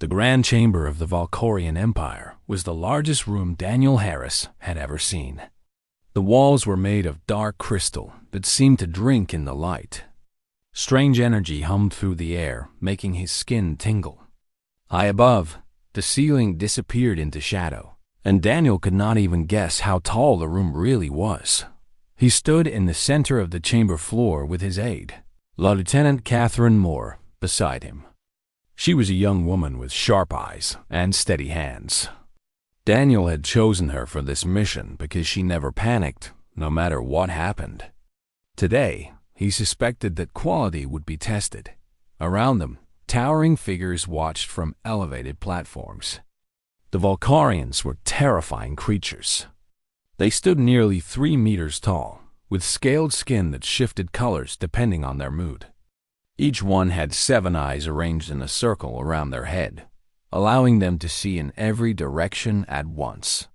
The Grand Chamber of the Valkorian Empire was the largest room Daniel Harris had ever seen. The walls were made of dark crystal that seemed to drink in the light. Strange energy hummed through the air, making his skin tingle. High above, the ceiling disappeared into shadow, and Daniel could not even guess how tall the room really was. He stood in the center of the chamber floor with his aide, Lieutenant Catherine Moore, beside him. She was a young woman with sharp eyes and steady hands. Daniel had chosen her for this mission because she never panicked, no matter what happened. Today, he suspected that quality would be tested. Around them, towering figures watched from elevated platforms. The Valkorians were terrifying creatures. They stood nearly 3 meters tall, with scaled skin that shifted colors depending on their mood. Each one had 7 eyes arranged in a circle around their head, allowing them to see in every direction at once.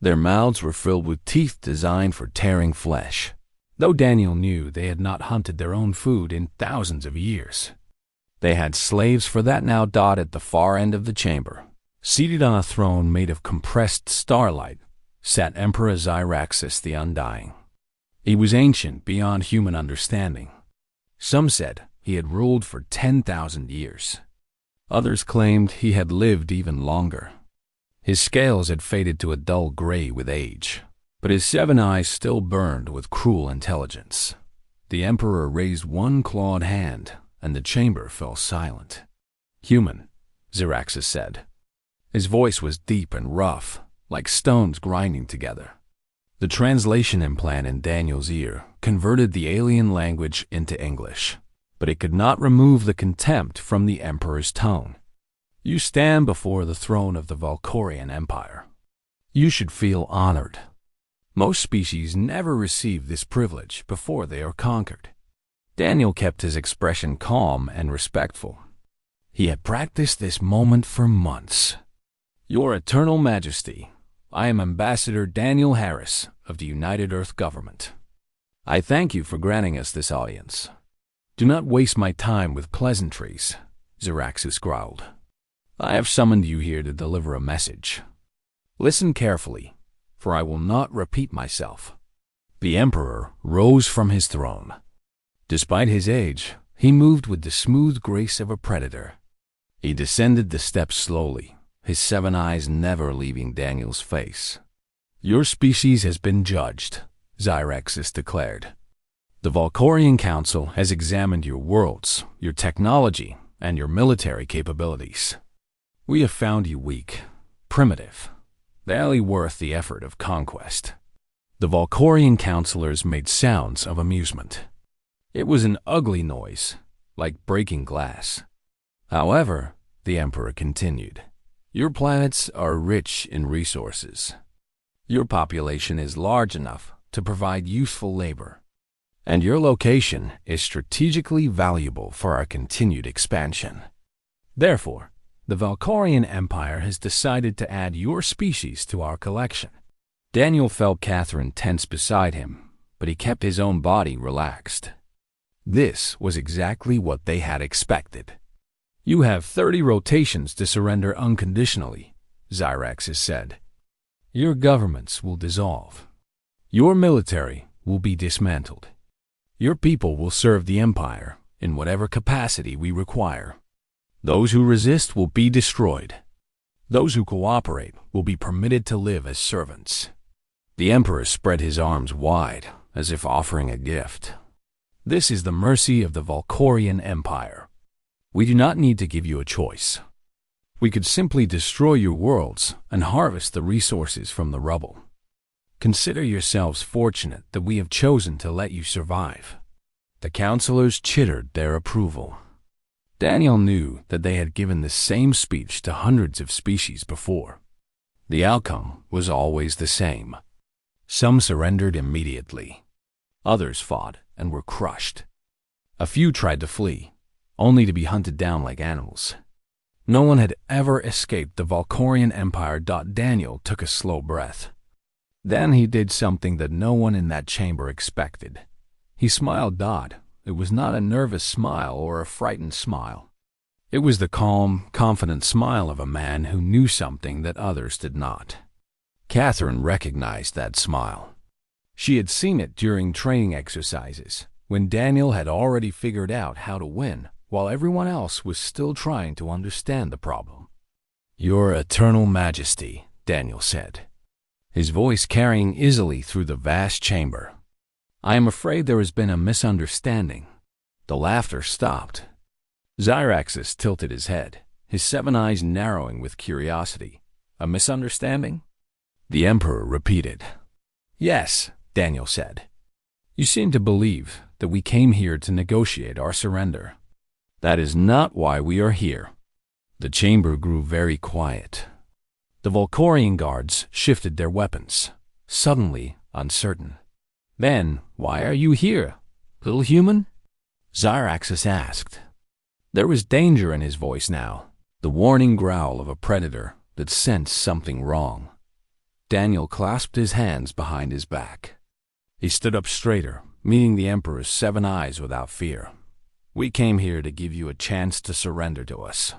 Their mouths were filled with teeth designed for tearing flesh, though Daniel knew they had not hunted their own food in thousands of years. They had slaves for that now dotted the far end of the chamber. Seated on a throne made of compressed starlight, sat Emperor Xyraxis the Undying. He was ancient beyond human understanding. Some said he had ruled for 10,000 years. Others claimed he had lived even longer. His scales had faded to a dull gray with age, but his 7 eyes still burned with cruel intelligence. The Emperor raised one clawed hand, and the chamber fell silent. "Human," Xyraxis said. His voice was deep and rough, like stones grinding together. The translation implant in Daniel's ear converted the alien language into English, but it could not remove the contempt from the Emperor's tone. "You stand before the throne of the Valkorian Empire. You should feel honored. Most species never receive this privilege before they are conquered." Daniel kept his expression calm and respectful. He had practiced this moment for months. "Your Eternal Majesty, I am Ambassador Daniel Harris of the United Earth Government. I thank you for granting us this audience. Do not waste my time with pleasantries," Xyraxis growled. "I have summoned you here to deliver a message. Listen carefully, for I will not repeat myself." The Emperor rose from his throne. Despite his age, he moved with the smooth grace of a predator. He descended the steps slowly, his 7 eyes never leaving Daniel's face. "Your species has been judged," Xyraxis declared. "The Valkorian Council has examined your worlds, your technology, and your military capabilities. We have found you weak, primitive, barely worth the effort of conquest." The Valkorian counselors made sounds of amusement. It was an ugly noise, like breaking glass. "However," the Emperor continued, "your planets are rich in resources. Your population is large enough to provide useful labor, and your location is strategically valuable for our continued expansion. Therefore, the Valkorian Empire has decided to add your species to our collection." Daniel felt Catherine tense beside him, but he kept his own body relaxed. This was exactly what they had expected. "You have 30 rotations to surrender unconditionally," Xyraxis said. "Your governments will dissolve. Your military will be dismantled. Your people will serve the Empire in whatever capacity we require. Those who resist will be destroyed. Those who cooperate will be permitted to live as servants." The Emperor spread his arms wide, as if offering a gift. "This is the mercy of the Valkorian Empire. We do not need to give you a choice. We could simply destroy your worlds and harvest the resources from the rubble. Consider yourselves fortunate that we have chosen to let you survive." The counselors chittered their approval. Daniel knew that they had given the same speech to hundreds of species before. The outcome was always the same. Some surrendered immediately. Others fought and were crushed. A few tried to flee, only to be hunted down like animals. No one had ever escaped the Valkorian Empire. Daniel took a slow breath. Then he did something that no one in that chamber expected. He smiled. It was not a nervous smile or a frightened smile. It was the calm, confident smile of a man who knew something that others did not. Catherine recognized that smile. She had seen it during training exercises, when Daniel had already figured out how to win, while everyone else was still trying to understand the problem. "Your Eternal Majesty," Daniel said, his voice carrying easily through the vast chamber. "I am afraid there has been a misunderstanding." The laughter stopped. Zyraxis tilted his head, his 7 eyes narrowing with curiosity. "A misunderstanding?" The Emperor repeated. "Yes," Daniel said. "You seem to believe that we came here to negotiate our surrender. That is not why we are here." The chamber grew very quiet. The Volcorian guards shifted their weapons, suddenly uncertain. "Then, why are you here, little human?" Zyraxis asked. There was danger in his voice now, the warning growl of a predator that sensed something wrong. Daniel clasped his hands behind his back. He stood up straighter, meeting the Emperor's 7 eyes without fear. "We came here to give you a chance to surrender to us."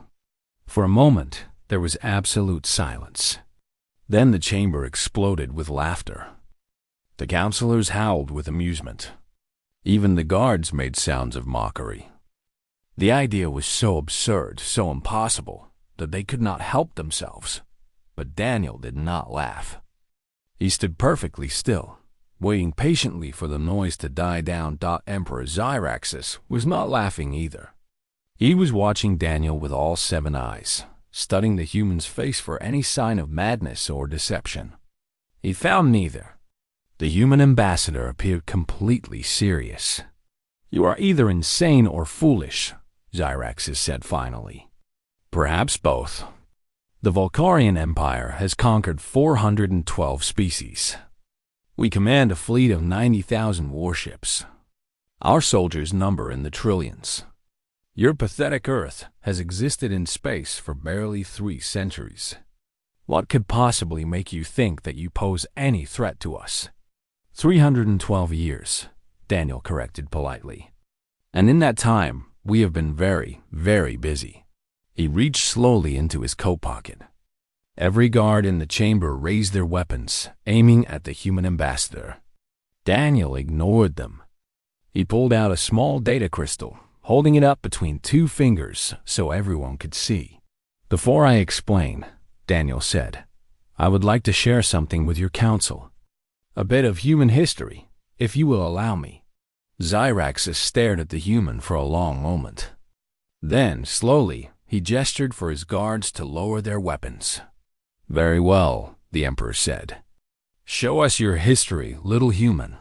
For a moment, there was absolute silence. Then the chamber exploded with laughter. The counselors howled with amusement. Even the guards made sounds of mockery. The idea was so absurd, so impossible, that they could not help themselves. But Daniel did not laugh. He stood perfectly still, waiting patiently for the noise to die down. Emperor Zyraxis was not laughing either. He was watching Daniel with all 7 eyes, studying the human's face for any sign of madness or deception. He found neither. The human ambassador appeared completely serious. "You are either insane or foolish," Zyraxis said finally. "Perhaps both. The Volcarian Empire has conquered 412 species. We command a fleet of 90,000 warships. Our soldiers number in the trillions. Your pathetic Earth has existed in space for barely 3 centuries. What could possibly make you think that you pose any threat to us?" 312 years, Daniel corrected politely. "And in that time, we have been very, very busy." He reached slowly into his coat pocket. Every guard in the chamber raised their weapons, aiming at the human ambassador. Daniel ignored them. He pulled out a small data crystal, holding it up between 2 fingers so everyone could see. "Before I explain," Daniel said, "I would like to share something with your council. A bit of human history, if you will allow me." Zyraxis stared at the human for a long moment. Then, slowly, he gestured for his guards to lower their weapons. "Very well," the Emperor said. "Show us your history, little human.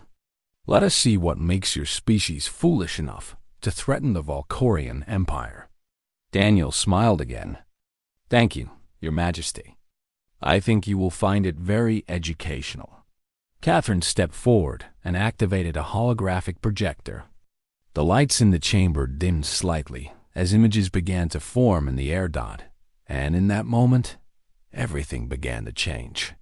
Let us see what makes your species foolish enough to threaten the Volcorian Empire." Daniel smiled again. "Thank you, Your Majesty. I think you will find it very educational." Catherine stepped forward and activated a holographic projector. The lights in the chamber dimmed slightly as images began to form in the air dot, and in that moment, everything began to change.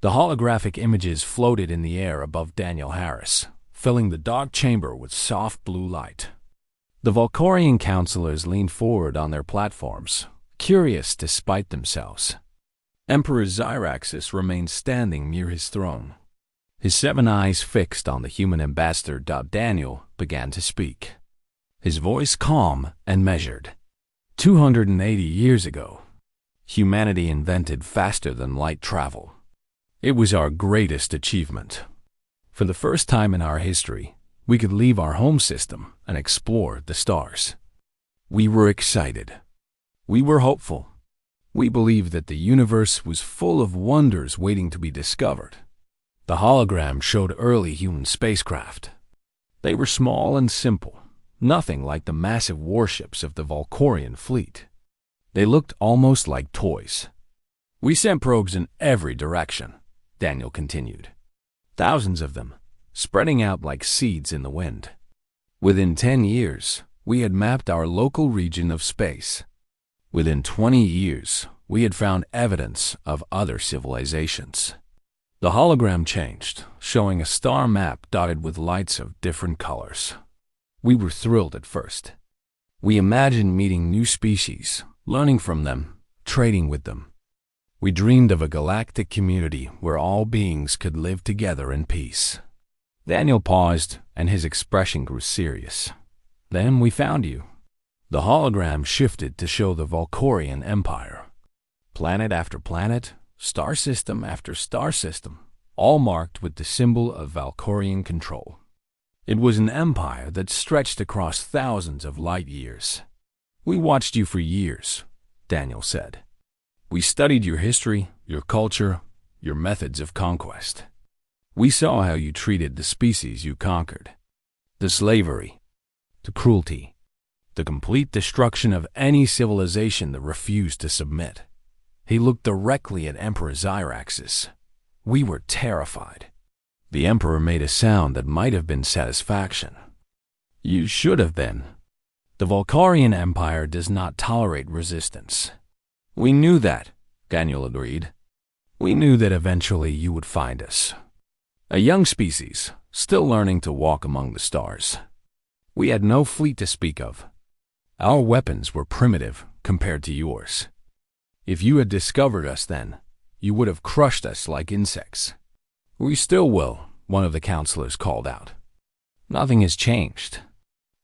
The holographic images floated in the air above Daniel Harris, filling the dark chamber with soft blue light. The Volcorian counselors leaned forward on their platforms, curious despite themselves. Emperor Zyraxis remained standing near his throne, his 7 eyes fixed on the human ambassador. Daniel began to speak, his voice calm and measured. 280 years ago, humanity invented faster than light travel. It was our greatest achievement. For the first time in our history, we could leave our home system and explore the stars. We were excited. We were hopeful. We believed that the universe was full of wonders waiting to be discovered. The hologram showed early human spacecraft. They were small and simple, nothing like the massive warships of the Volcorian fleet. They looked almost like toys. "We sent probes in every direction," Daniel continued. "Thousands of them, spreading out like seeds in the wind. Within 10 years, we had mapped our local region of space. Within 20 years, we had found evidence of other civilizations." The hologram changed, showing a star map dotted with lights of different colors. We were thrilled at first. We imagined meeting new species, learning from them, trading with them. We dreamed of a galactic community where all beings could live together in peace. Daniel paused, and his expression grew serious. Then we found you. The hologram shifted to show the Valkorian Empire. Planet after planet, star system after star system, all marked with the symbol of Valkorian control. It was an empire that stretched across thousands of light years. We watched you for years, Daniel said. We studied your history, your culture, your methods of conquest. We saw how you treated the species you conquered. The slavery, the cruelty, the complete destruction of any civilization that refused to submit. He looked directly at Emperor Xyraxis. We were terrified. The Emperor made a sound that might have been satisfaction. You should have been. The Valkorian Empire does not tolerate resistance. We knew that, Daniel agreed. We knew that eventually you would find us. A young species, still learning to walk among the stars. We had no fleet to speak of. Our weapons were primitive compared to yours. If you had discovered us then, you would have crushed us like insects. We still will, one of the counselors called out. Nothing has changed.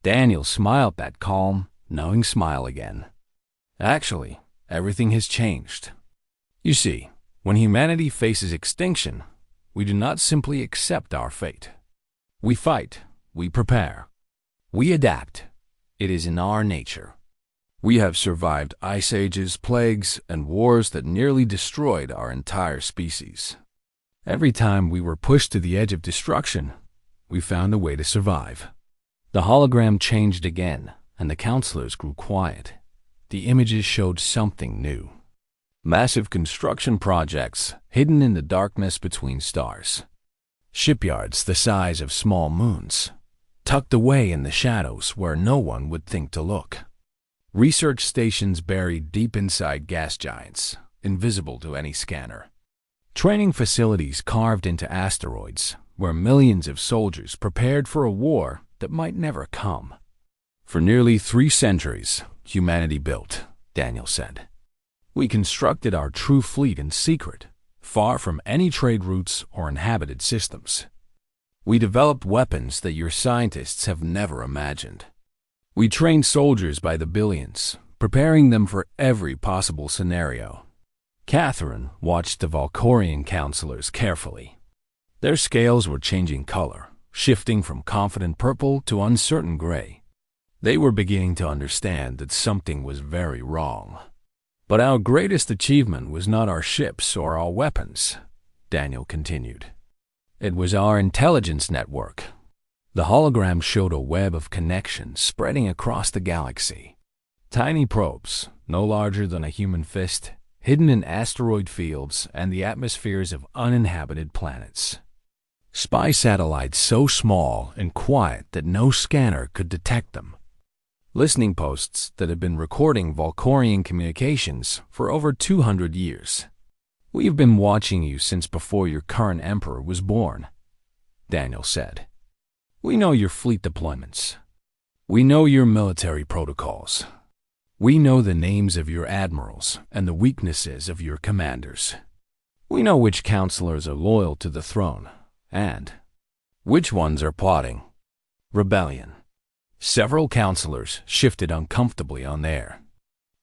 Daniel smiled that calm, knowing smile again. Actually, everything has changed. You see, when humanity faces extinction, we do not simply accept our fate. We fight, we prepare, we adapt. It is in our nature. We have survived ice ages, plagues, and wars that nearly destroyed our entire species. Every time we were pushed to the edge of destruction, we found a way to survive. The hologram changed again, and the counselors grew quiet. The images showed something new. Massive construction projects hidden in the darkness between stars. Shipyards the size of small moons, tucked away in the shadows where no one would think to look. Research stations buried deep inside gas giants, invisible to any scanner. Training facilities carved into asteroids, where millions of soldiers prepared for a war that might never come. For nearly 3 centuries, humanity built, Daniel said. We constructed our true fleet in secret, far from any trade routes or inhabited systems. We developed weapons that your scientists have never imagined. We trained soldiers by the billions, preparing them for every possible scenario. Catherine watched the Valkorian counselors carefully. Their scales were changing color, shifting from confident purple to uncertain gray. They were beginning to understand that something was very wrong. But our greatest achievement was not our ships or our weapons, Daniel continued. It was our intelligence network. The hologram showed a web of connections spreading across the galaxy. Tiny probes, no larger than a human fist, hidden in asteroid fields and the atmospheres of uninhabited planets. Spy satellites so small and quiet that no scanner could detect them. Listening posts that had been recording Valkorian communications for over 200 years. We've been watching you since before your current emperor was born, Daniel said. We know your fleet deployments. We know your military protocols. We know the names of your admirals and the weaknesses of your commanders. We know which counselors are loyal to the throne and which ones are plotting rebellion. Several counselors shifted uncomfortably on their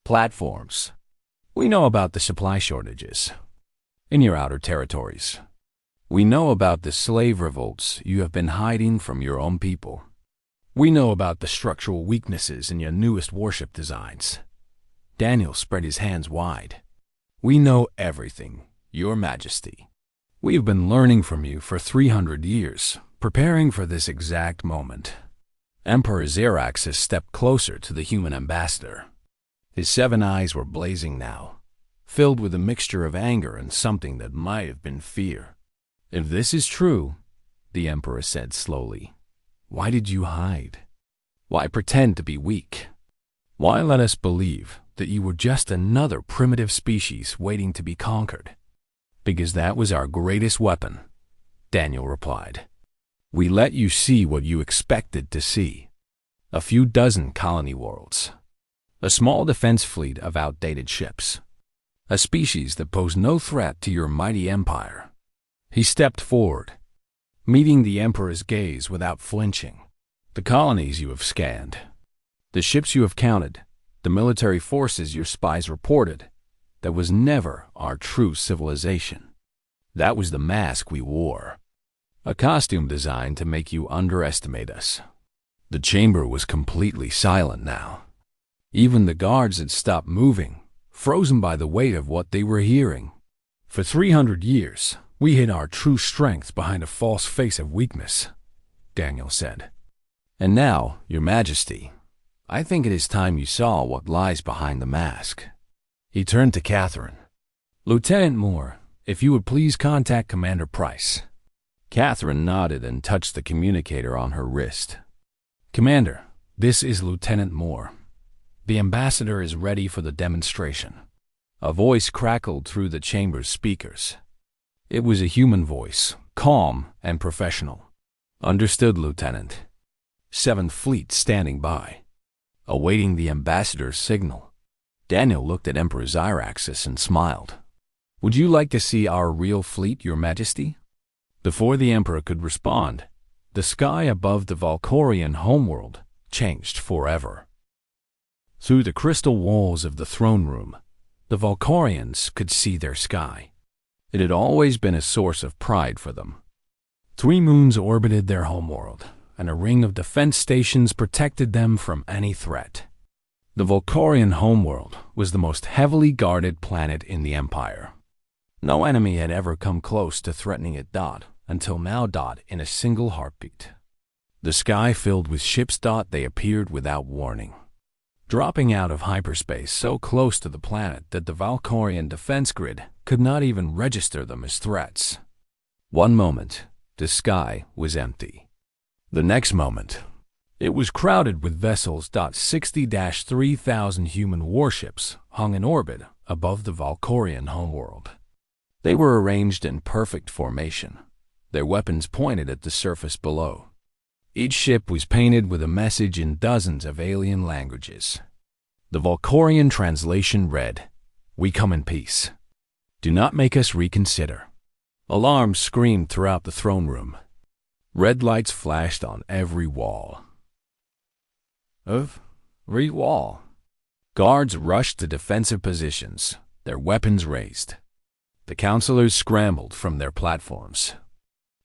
platforms. We know about the supply shortages in your outer territories. We know about the slave revolts you have been hiding from your own people. We know about the structural weaknesses in your newest warship designs. Daniel spread his hands wide. We know everything, Your Majesty. We have been learning from you for 300 years, preparing for this exact moment. Emperor Xyraxis stepped closer to the human ambassador. His 7 eyes were blazing now, filled with a mixture of anger and something that might have been fear. If this is true, the Emperor said slowly, why did you hide? Why pretend to be weak? Why let us believe that you were just another primitive species waiting to be conquered? Because that was our greatest weapon, Daniel replied. We let you see what you expected to see. a few dozen colony worlds, a small defense fleet of outdated ships, a species that posed no threat to your mighty empire. He stepped forward, meeting the Emperor's gaze without flinching. The colonies you have scanned, the ships you have counted, the military forces your spies reported, that was never our true civilization. That was the mask we wore, a costume designed to make you underestimate us. The chamber was completely silent now. Even the guards had stopped moving, frozen by the weight of what they were hearing. For 300 years, we hid our true strength behind a false face of weakness, Daniel said. And now, Your Majesty, I think it is time you saw what lies behind the mask. He turned to Catherine. Lieutenant Moore, if you would please contact Commander Price. Catherine nodded and touched the communicator on her wrist. Commander, this is Lieutenant Moore. The ambassador is ready for the demonstration. A voice crackled through the chamber's speakers. It was a human voice, calm and professional. Understood, Lieutenant. 7th Fleet standing by, awaiting the ambassador's signal. Daniel looked at Emperor Zyraxis and smiled. Would you like to see our real fleet, Your Majesty? Before the Emperor could respond, the sky above the Valkorian homeworld changed forever. Through the crystal walls of the throne room, the Valkorians could see their sky. It had always been a source of pride for them. 3 moons orbited their homeworld, and a ring of defense stations protected them from any threat. The Valkorian homeworld was the most heavily guarded planet in the Empire. No enemy had ever come close to threatening it until now in a single heartbeat. The sky filled with ships they appeared without warning, dropping out of hyperspace so close to the planet that the Valkorian defense grid could not even register them as threats. One moment, the sky was empty. The next moment, it was crowded with vessels. 60-3,000 human warships hung in orbit above the Valkorian homeworld. They were arranged in perfect formation, their weapons pointed at the surface below. Each ship was painted with a message in dozens of alien languages. The Valkorian translation read, "We come in peace. Do not make us reconsider." Alarms screamed throughout the throne room. Red lights flashed on every wall. Guards rushed to defensive positions, their weapons raised. The counselors scrambled from their platforms,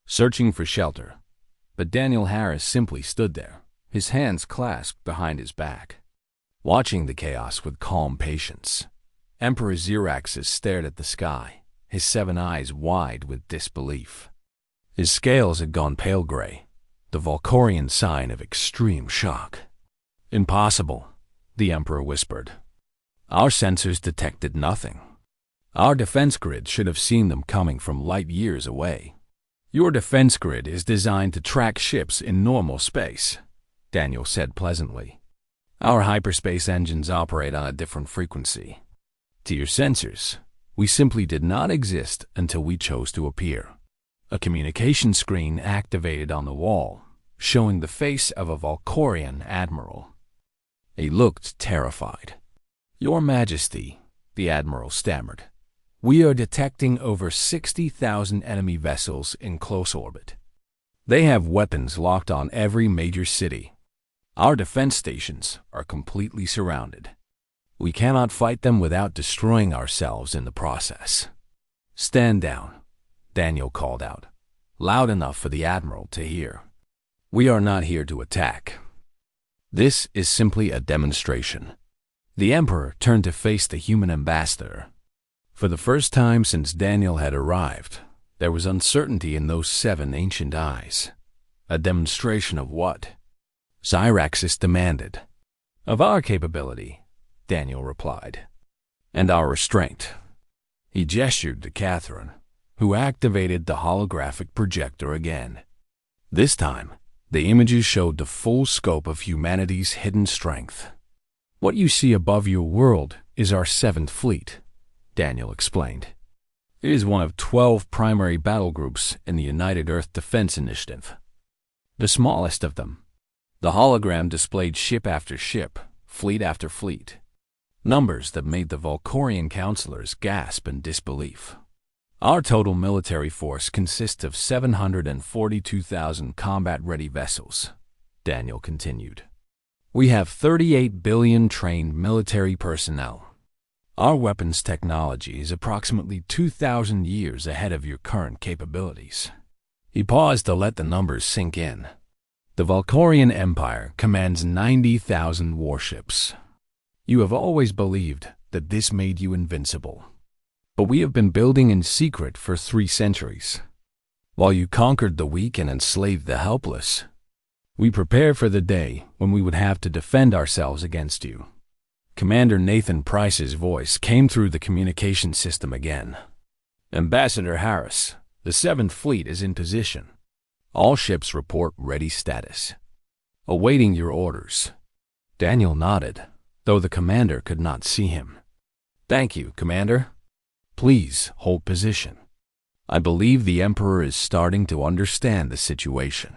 searching for shelter, but Daniel Harris simply stood there, his hands clasped behind his back, watching the chaos with calm patience. Emperor Zyraxis stared at the sky, his 7 eyes wide with disbelief. His scales had gone pale gray, the Valkorian sign of extreme shock. Impossible, the Emperor whispered. Our sensors detected nothing. Our defense grid should have seen them coming from light years away. Your defense grid is designed to track ships in normal space, Daniel said pleasantly. Our hyperspace engines operate on a different frequency. To your sensors, we simply did not exist until we chose to appear. A communication screen activated on the wall, showing the face of a Valkorian admiral. He looked terrified. Your Majesty, the admiral stammered. We are detecting over 60,000 enemy vessels in close orbit. They have weapons locked on every major city. Our defense stations are completely surrounded. We cannot fight them without destroying ourselves in the process. Stand down, Daniel called out, loud enough for the admiral to hear. We are not here to attack. This is simply a demonstration. The Emperor turned to face the human ambassador. For the first time since Daniel had arrived, there was uncertainty in those 7 ancient eyes. A demonstration of what? Zyraxis demanded. Of our capability, Daniel replied, and our restraint. He gestured to Catherine, who activated the holographic projector again. This time, the images showed the full scope of humanity's hidden strength. What you see above your world is our 7th Fleet, Daniel explained. It is one of 12 primary battle groups in the United Earth Defense Initiative. The smallest of them, The hologram displayed ship after ship, fleet after fleet. Numbers that made the Valkorian counselors gasp in disbelief. Our total military force consists of 742,000 combat-ready vessels, Daniel continued. We have 38 billion trained military personnel. Our weapons technology is approximately 2,000 years ahead of your current capabilities. He paused to let the numbers sink in. The Valkorian Empire commands 90,000 warships. You have always believed that this made you invincible. But we have been building in secret for 3 centuries. While you conquered the weak and enslaved the helpless, we prepared for the day when we would have to defend ourselves against you. Commander Nathan Price's voice came through the communication system again. Ambassador Harris, the 7th Fleet is in position. All ships report ready status. Awaiting your orders. Daniel nodded, though the commander could not see him. Thank you, Commander. Please hold position. I believe the Emperor is starting to understand the situation.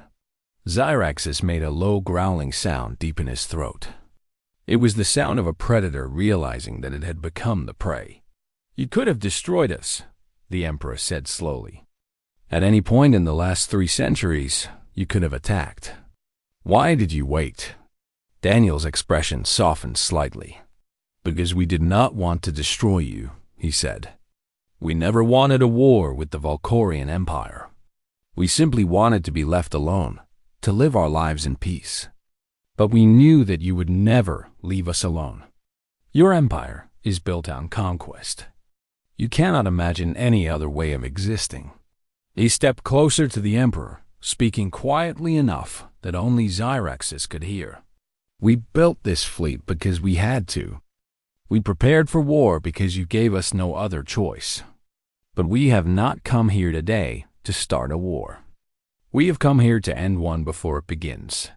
Zyraxis made a low growling sound deep in his throat. It was the sound of a predator realizing that it had become the prey. You could have destroyed us, the Emperor said slowly. At any point in the last 3 centuries, you could have attacked. Why did you wait? Daniel's expression softened slightly. Because we did not want to destroy you, he said. We never wanted a war with the Valkorian Empire. We simply wanted to be left alone, to live our lives in peace. But we knew that you would never leave us alone. Your empire is built on conquest. You cannot imagine any other way of existing. He stepped closer to the Emperor, speaking quietly enough that only Zyraxis could hear. We built this fleet because we had to. We prepared for war because you gave us no other choice. But we have not come here today to start a war. We have come here to end one before it begins.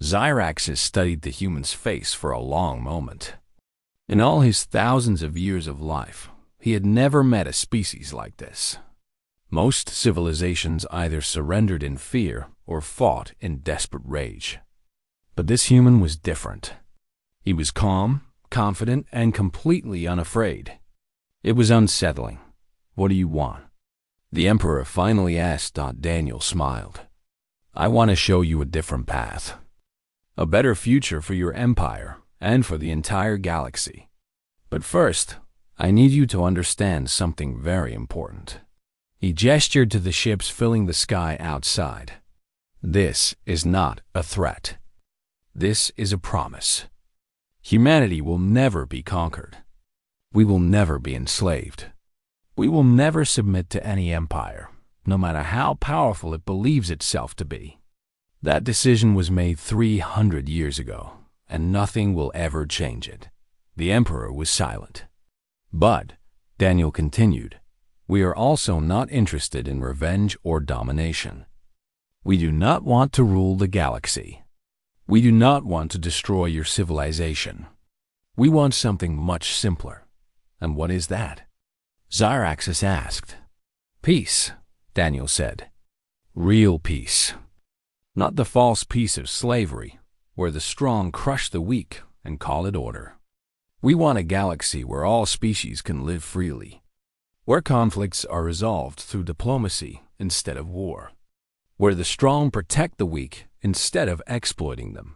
Zyraxis studied the human's face for a long moment. In all his thousands of years of life, he had never met a species like this. Most civilizations either surrendered in fear or fought in desperate rage. But this human was different. He was calm, confident, and completely unafraid. It was unsettling. What do you want? The Emperor finally asked. Daniel smiled. I want to show you a different path. A better future for your empire and for the entire galaxy. But first, I need you to understand something very important. He gestured to the ships filling the sky outside. This is not a threat. This is a promise. Humanity will never be conquered. We will never be enslaved. We will never submit to any empire, no matter how powerful it believes itself to be. That decision was made 300 years ago, and nothing will ever change it. The Emperor was silent. But, Daniel continued, we are also not interested in revenge or domination. We do not want to rule the galaxy. We do not want to destroy your civilization. We want something much simpler. And what is that? Zyraxis asked. Peace, Daniel said. Real peace. Not the false peace of slavery, where the strong crush the weak and call it order. We want a galaxy where all species can live freely, where conflicts are resolved through diplomacy instead of war, where the strong protect the weak instead of exploiting them.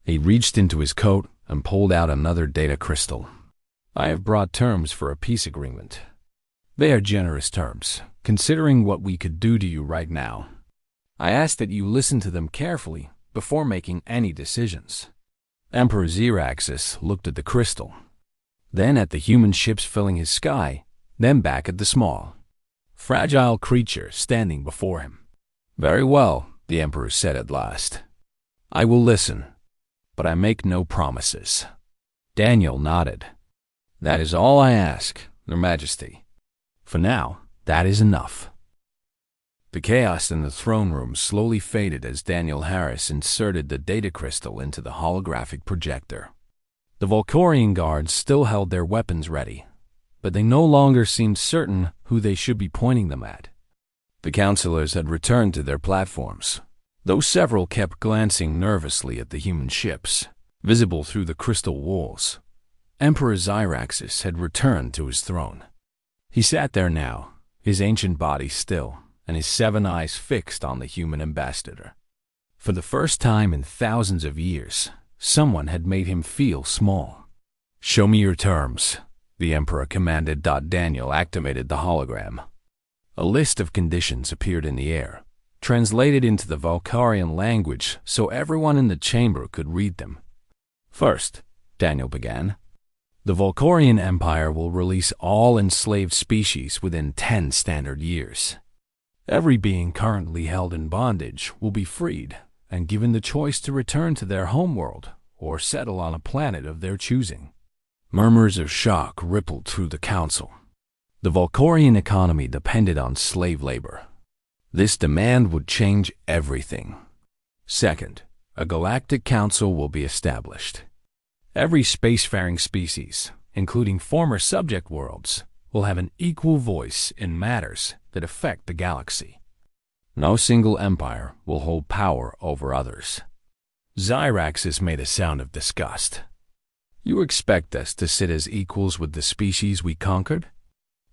He reached into his coat and pulled out another data crystal. I have brought terms for a peace agreement. They are generous terms, considering what we could do to you right now. I ask that you listen to them carefully before making any decisions. Emperor Zyraxis looked at the crystal, then at the human ships filling his sky, then back at the small, fragile creature standing before him. Very well, the Emperor said at last. I will listen, but I make no promises. Daniel nodded. That is all I ask, Your Majesty. For now, that is enough. The chaos in the throne room slowly faded as Daniel Harris inserted the data crystal into the holographic projector. The Valkorian guards still held their weapons ready, but they no longer seemed certain who they should be pointing them at. The counselors had returned to their platforms, though several kept glancing nervously at the human ships, visible through the crystal walls. Emperor Xyraxis had returned to his throne. He sat there now, his ancient body still, and his 7 eyes fixed on the human ambassador. For the first time in thousands of years, someone had made him feel small. "Show me your terms," the Emperor commanded. Daniel activated the hologram. A list of conditions appeared in the air, translated into the Valkyrian language so everyone in the chamber could read them. "First," Daniel began, "the Valkyrian Empire will release all enslaved species within 10 standard years. Every being currently held in bondage will be freed and given the choice to return to their homeworld or settle on a planet of their choosing." Murmurs of shock rippled through the council. The Valkyrian economy depended on slave labor. This demand would change everything. Second, a galactic council will be established. Every spacefaring species, including former subject worlds, will have an equal voice in matters that affect the galaxy. No single empire will hold power over others. Xyraxis made a sound of disgust. "You expect us to sit as equals with the species we conquered?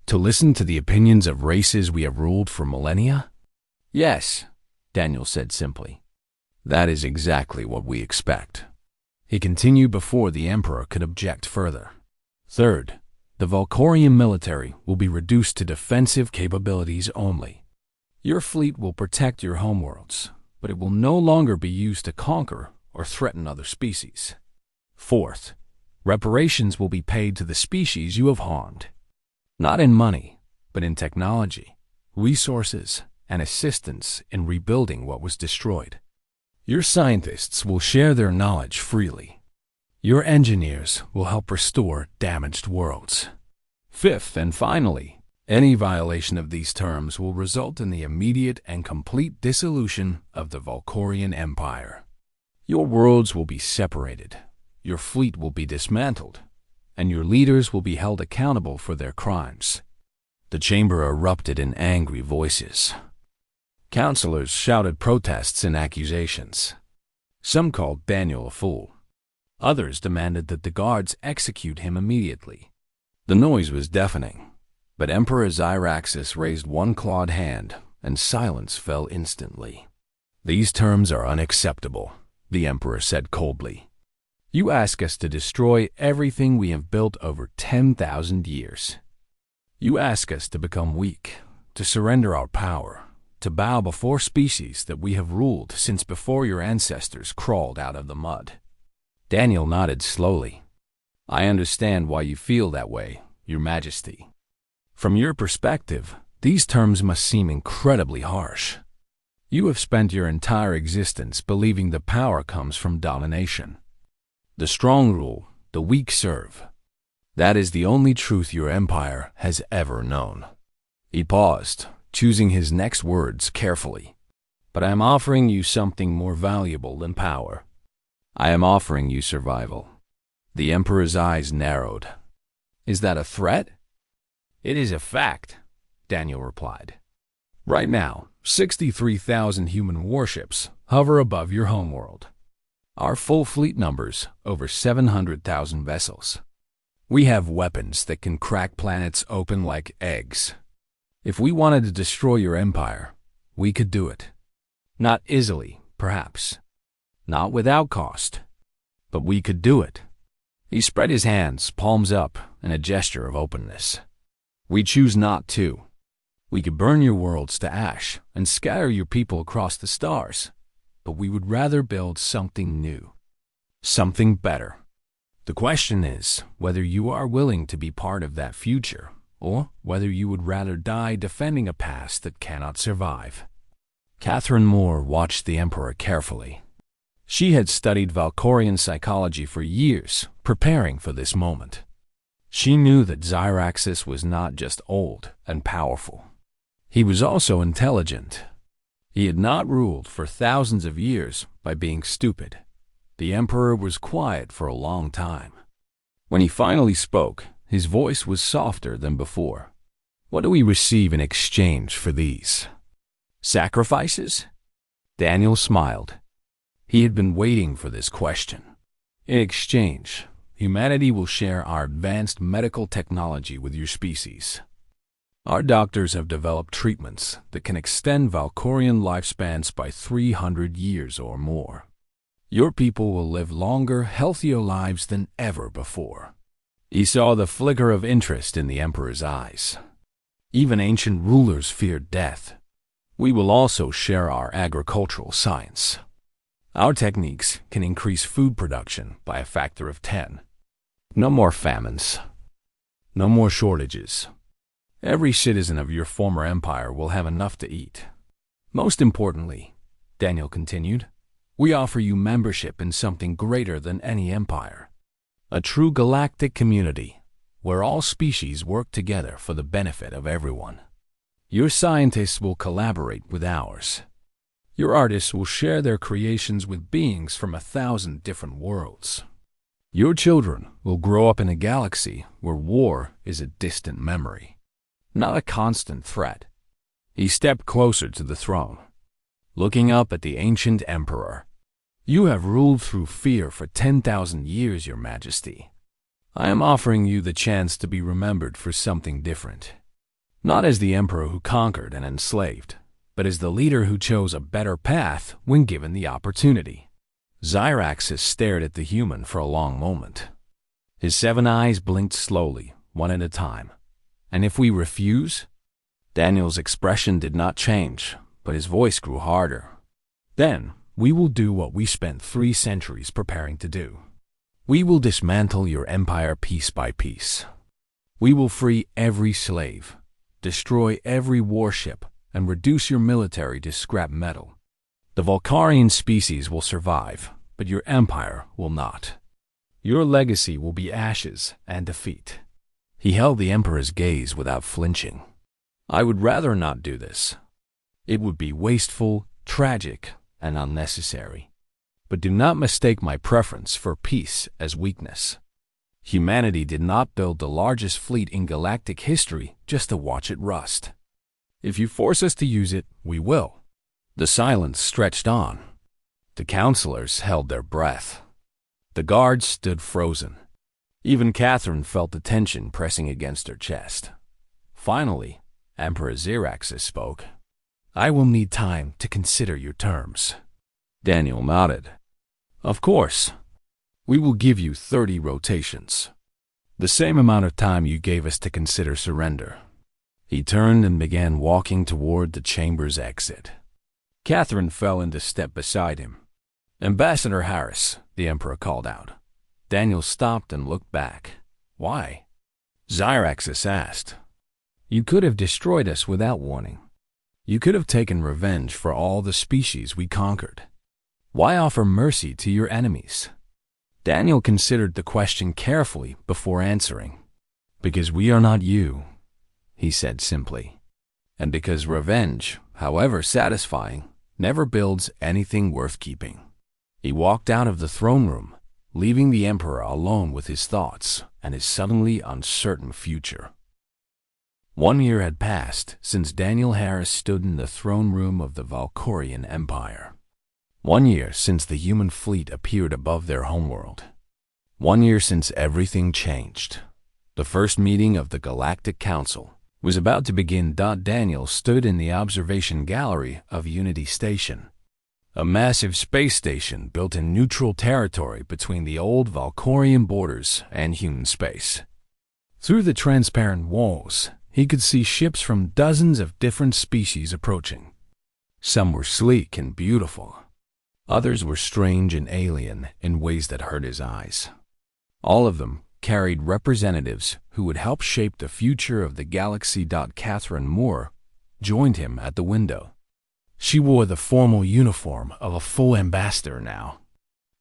To listen to the opinions of races we have ruled for millennia?" "Yes," Daniel said simply. "That is exactly what we expect." He continued before the Emperor could object further. "Third, the Valkyrian military will be reduced to defensive capabilities only. Your fleet will protect your homeworlds, but it will no longer be used to conquer or threaten other species. Fourth, reparations will be paid to the species you have harmed. Not in money, but in technology, resources, and assistance in rebuilding what was destroyed. Your scientists will share their knowledge freely. Your engineers will help restore damaged worlds. Fifth and finally, any violation of these terms will result in the immediate and complete dissolution of the Valkyrian Empire. Your worlds will be separated, your fleet will be dismantled, and your leaders will be held accountable for their crimes." The chamber erupted in angry voices. Councilors shouted protests and accusations. Some called Daniel a fool. Others demanded that the guards execute him immediately. The noise was deafening, but Emperor Xyraxis raised one clawed hand, and silence fell instantly. "These terms are unacceptable," the Emperor said coldly. "You ask us to destroy everything we have built over 10,000 years. You ask us to become weak, to surrender our power, to bow before species that we have ruled since before your ancestors crawled out of the mud." Daniel nodded slowly. "I understand why you feel that way, Your Majesty. From your perspective, these terms must seem incredibly harsh. You have spent your entire existence believing the power comes from domination. The strong rule, the weak serve. That is the only truth your empire has ever known." He paused, choosing his next words carefully. "But I am offering you something more valuable than power. I am offering you survival." The Emperor's eyes narrowed. "Is that a threat?" "It is a fact," Daniel replied. "Right now, 63,000 human warships hover above your homeworld. Our full fleet numbers over 700,000 vessels. We have weapons that can crack planets open like eggs. If we wanted to destroy your empire, we could do it. Not easily, perhaps. Not without cost. But we could do it." He spread his hands, palms up, in a gesture of openness. "We choose not to. We could burn your worlds to ash and scatter your people across the stars. But we would rather build something new. Something better. The question is whether you are willing to be part of that future, or whether you would rather die defending a past that cannot survive." Catherine Moore watched the Emperor carefully. She had studied Valkyrian psychology for years, preparing for this moment. She knew that Xyraxis was not just old and powerful. He was also intelligent. He had not ruled for thousands of years by being stupid. The Emperor was quiet for a long time. When he finally spoke, his voice was softer than before. "What do we receive in exchange for these? Sacrifices? Daniel smiled. He had been waiting for this question. In exchange, humanity will share our advanced medical technology with your species. Our doctors have developed treatments that can extend Valkorian lifespans by 300 years or more. Your people will live longer, healthier lives than ever before. He saw the flicker of interest in the Emperor's eyes. Even ancient rulers feared death. We will also share our agricultural science. Our techniques can increase food production by a factor of 10. No more famines. No more shortages. Every citizen of your former empire will have enough to eat. Most importantly, Daniel continued, we offer you membership in something greater than any empire. A true galactic community, where all species work together for the benefit of everyone. Your scientists will collaborate with ours. Your artists will share their creations with beings from 1,000 different worlds. Your children will grow up in a galaxy where war is a distant memory, not a constant threat. He stepped closer to the throne, looking up at the ancient emperor. You have ruled through fear for 10,000 years, Your Majesty. I am offering you the chance to be remembered for something different. Not as the emperor who conquered and enslaved, but as the leader who chose a better path when given the opportunity. Zyraxis stared at the human for a long moment. His 7 eyes blinked slowly, one at a time. And if we refuse? Daniel's expression did not change, but his voice grew harder. Then, we will do what we spent 3 centuries preparing to do. We will dismantle your empire piece by piece. We will free every slave, destroy every warship, and reduce your military to scrap metal. The Valkorian species will survive, but your empire will not. Your legacy will be ashes and defeat. He held the Emperor's gaze without flinching. I would rather not do this. It would be wasteful, tragic, and unnecessary. But do not mistake my preference for peace as weakness. Humanity did not build the largest fleet in galactic history just to watch it rust. If you force us to use it, we will. The silence stretched on. The counselors held their breath. The guards stood frozen. Even Catherine felt the tension pressing against her chest. Finally, Emperor Zyraxis spoke. I will need time to consider your terms. Daniel nodded. Of course. We will give you 30 rotations. The same amount of time you gave us to consider surrender. He turned and began walking toward the chamber's exit. Catherine fell into step beside him. Ambassador Harris, the Emperor called out. Daniel stopped and looked back. Why? Zyraxis asked. You could have destroyed us without warning. You could have taken revenge for all the species we conquered. Why offer mercy to your enemies? Daniel considered the question carefully before answering. Because we are not you, he said simply. And because revenge, however satisfying, never builds anything worth keeping. He walked out of the throne room, leaving the Emperor alone with his thoughts and his suddenly uncertain future. 1 year had passed since Daniel Harris stood in the throne room of the Valkorian Empire. 1 year since the human fleet appeared above their homeworld. 1 year since everything changed. The first meeting of the Galactic Council was about to begin. Daniel stood in the observation gallery of Unity Station, a massive space station built in neutral territory between the old Valkorian borders and human space. Through the transparent walls, he could see ships from dozens of different species approaching. Some were sleek and beautiful. Others were strange and alien in ways that hurt his eyes. All of them carried representatives who would help shape the future of the galaxy. Catherine Moore joined him at the window. She wore the formal uniform of a full ambassador now.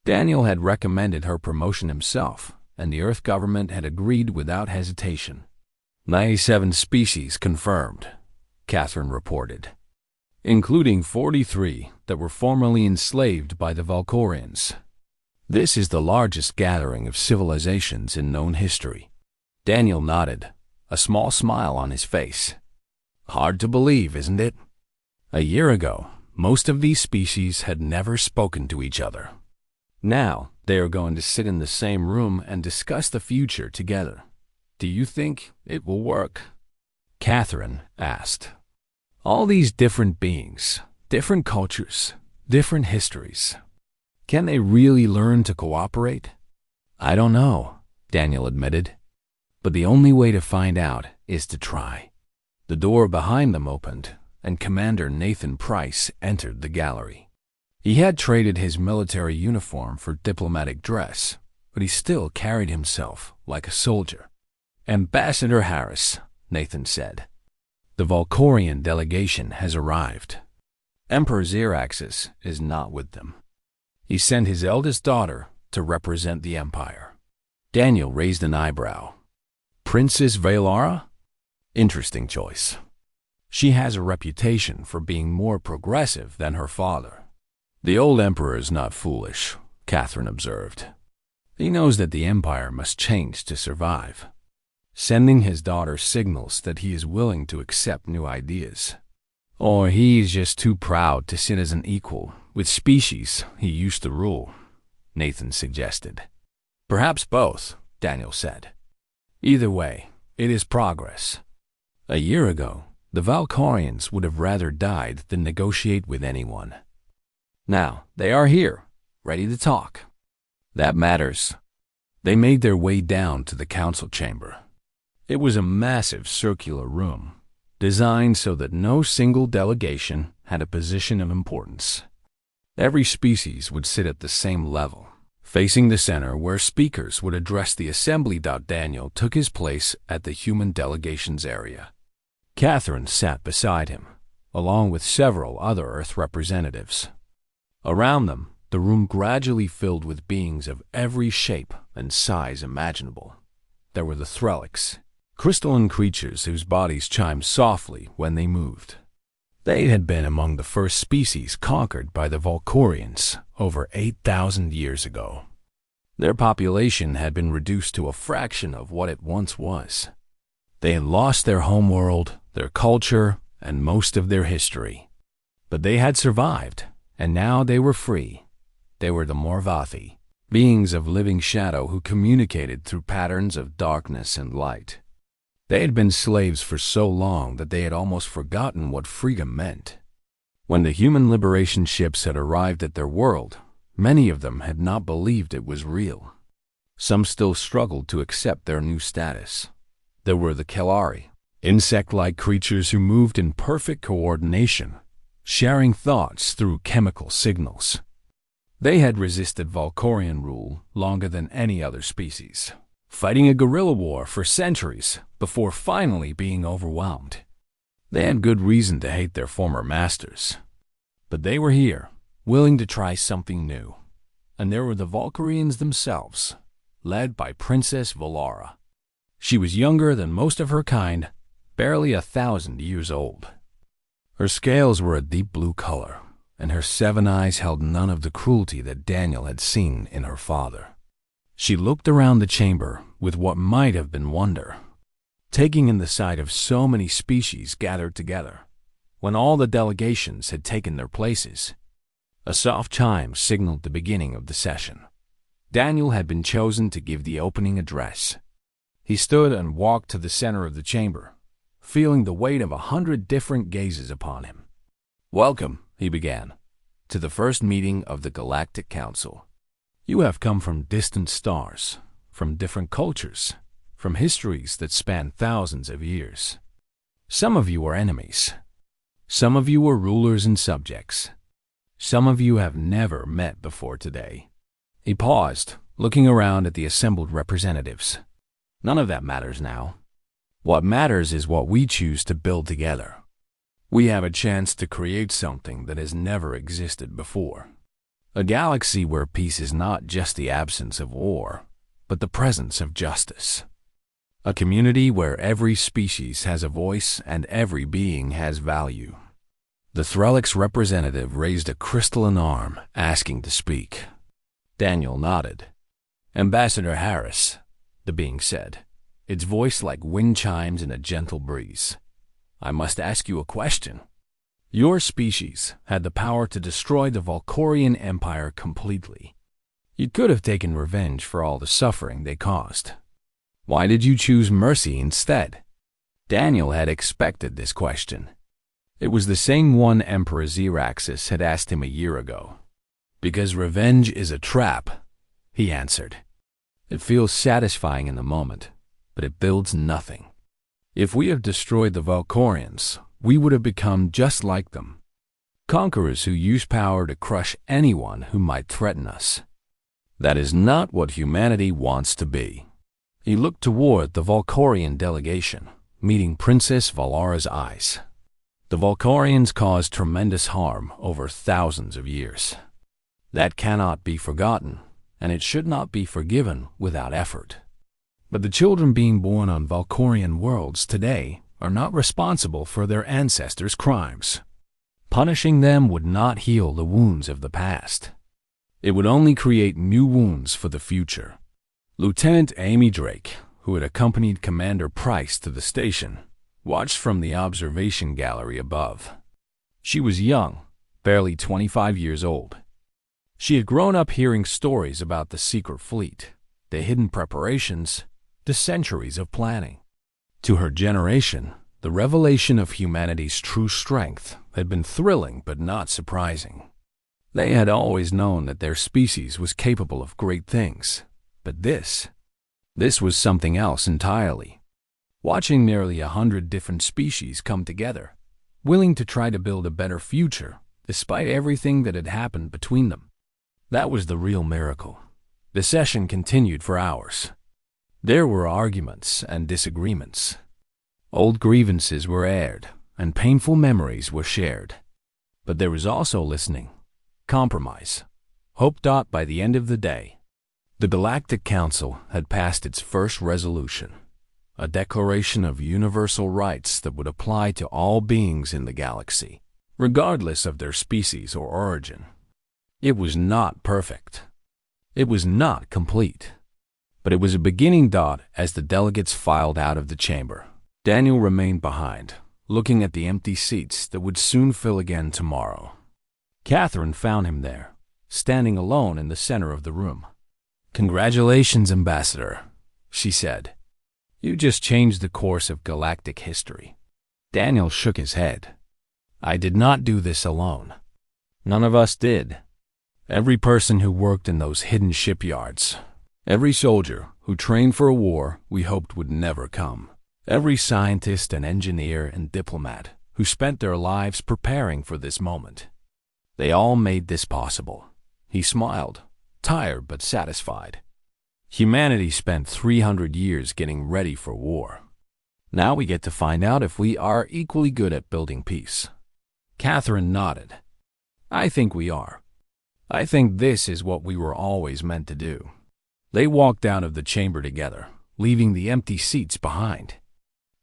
Daniel had recommended her promotion himself, and the Earth government had agreed without hesitation. 97 species confirmed, Catherine reported, including 43 that were formerly enslaved by the Valkorians. This is the largest gathering of civilizations in known history. Daniel nodded, a small smile on his face. Hard to believe, isn't it? A year ago, Most of these species had never spoken to each other. Now, they are going to sit in the same room and discuss the future together. Do you think it will work? Catherine asked. All these different beings, different cultures, different histories. Can they really learn to cooperate? I don't know, Daniel admitted. But the only way to find out is to try. The door behind them opened, and Commander Nathan Price entered the gallery. He had traded his military uniform for diplomatic dress, but he still carried himself like a soldier. Ambassador Harris, Nathan said. The Valkorian delegation has arrived. Emperor Xeraxes is not with them. He sent his eldest daughter to represent the Empire. Daniel raised an eyebrow. Princess Valara? Interesting choice. She has a reputation for being more progressive than her father. The old emperor is not foolish, Catherine observed. He knows that the Empire must change to survive. Sending his daughter signals that he is willing to accept new ideas. Or he is just too proud to sit as an equal with species he used to rule, Nathan suggested. Perhaps both, Daniel said. Either way, it is progress. A year ago, the Valkorians would have rather died than negotiate with anyone. Now, they are here, ready to talk. That matters. They made their way down to the council chamber. It was a massive circular room, designed so that no single delegation had a position of importance. Every species would sit at the same level, facing the center where speakers would address the assembly. Daniel took his place at the human delegations area. Catherine sat beside him, along with several other Earth representatives. Around them, the room gradually filled with beings of every shape and size imaginable. There were the Threllics, crystalline creatures whose bodies chimed softly when they moved. They had been among the first species conquered by the Valkorians over 8,000 years ago. Their population had been reduced to a fraction of what it once was. They had lost their homeworld, their culture, and most of their history. But they had survived, and now they were free. They were the Morvathi, beings of living shadow who communicated through patterns of darkness and light. They had been slaves for so long that they had almost forgotten what freedom meant. When the human liberation ships had arrived at their world, many of them had not believed it was real. Some still struggled to accept their new status. There were the Kelari, insect-like creatures who moved in perfect coordination, sharing thoughts through chemical signals. They had resisted Valkorian rule longer than any other species, fighting a guerrilla war for centuries before finally being overwhelmed. They had good reason to hate their former masters. But they were here, willing to try something new. And there were the Valkorians themselves, led by Princess Valara. She was younger than most of her kind, barely 1,000 years old. Her scales were a deep blue color, and her 7 eyes held none of the cruelty that Daniel had seen in her father. She looked around the chamber with what might have been wonder, taking in the sight of so many species gathered together. When all the delegations had taken their places, a soft chime signaled the beginning of the session. Daniel had been chosen to give the opening address. He stood and walked to the center of the chamber, feeling the weight of 100 different gazes upon him. "Welcome," he began, "to the first meeting of the Galactic Council. You have come from distant stars, from different cultures, from histories that span thousands of years. Some of you are enemies. Some of you are rulers and subjects. Some of you have never met before today." He paused, looking around at the assembled representatives. None of that matters now. What matters is what we choose to build together. We have a chance to create something that has never existed before. A galaxy where peace is not just the absence of war, but the presence of justice. A community where every species has a voice and every being has value. The Threllics representative raised a crystalline arm, asking to speak. Daniel nodded. "Ambassador Harris," the being said, its voice like wind chimes in a gentle breeze. "I must ask you a question. Your species had the power to destroy the Valkorian Empire completely. You could have taken revenge for all the suffering they caused. Why did you choose mercy instead? Daniel had expected this question. It was the same one Emperor Xeraxis had asked him a year ago. Because revenge is a trap, he answered. It feels satisfying in the moment, but it builds nothing. If we have destroyed the Valkorians, we would have become just like them. Conquerors who use power to crush anyone who might threaten us. That is not what humanity wants to be. He looked toward the Valkorian delegation, meeting Princess Valara's eyes. The Valkorians caused tremendous harm over thousands of years. That cannot be forgotten, and it should not be forgiven without effort. But the children being born on Valkorian worlds today are not responsible for their ancestors' crimes. Punishing them would not heal the wounds of the past. It would only create new wounds for the future. Lieutenant Amy Drake, who had accompanied Commander Price to the station, watched from the observation gallery above. She was young, barely 25 years old. She had grown up hearing stories about the secret fleet, the hidden preparations, the centuries of planning. To her generation, the revelation of humanity's true strength had been thrilling but not surprising. They had always known that their species was capable of great things, but this was something else entirely. Watching nearly 100 different species come together, willing to try to build a better future despite everything that had happened between them. That was the real miracle. The session continued for hours. There were arguments and disagreements. Old grievances were aired, and painful memories were shared. But there was also listening, compromise, hope. By the end of the day, the Galactic Council had passed its first resolution, a declaration of universal rights that would apply to all beings in the galaxy, regardless of their species or origin. It was not perfect. It was not complete. But it was a beginning. As the delegates filed out of the chamber, Daniel remained behind, looking at the empty seats that would soon fill again tomorrow. Catherine found him there, standing alone in the center of the room. "Congratulations, Ambassador," she said. "You just changed the course of galactic history." Daniel shook his head. "I did not do this alone. None of us did. Every person who worked in those hidden shipyards, every soldier who trained for a war we hoped would never come, every scientist and engineer and diplomat who spent their lives preparing for this moment. They all made this possible." He smiled, tired but satisfied. Humanity spent 300 years getting ready for war. Now we get to find out if we are equally good at building peace. Catherine nodded. "I think we are. I think this is what we were always meant to do." They walked out of the chamber together, leaving the empty seats behind.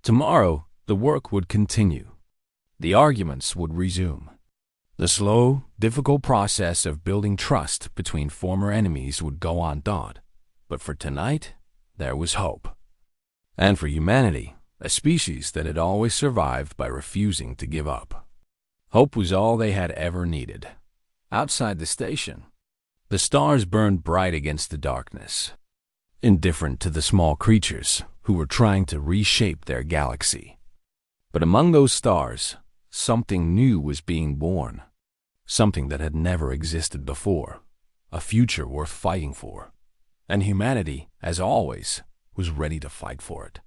Tomorrow, the work would continue. The arguments would resume. The slow, difficult process of building trust between former enemies would go on. But for tonight, there was hope. And for humanity, a species that had always survived by refusing to give up. Hope was all they had ever needed. Outside the station, the stars burned bright against the darkness, indifferent to the small creatures who were trying to reshape their galaxy. But among those stars, something new was being born, something that had never existed before, a future worth fighting for. And humanity, as always, was ready to fight for it.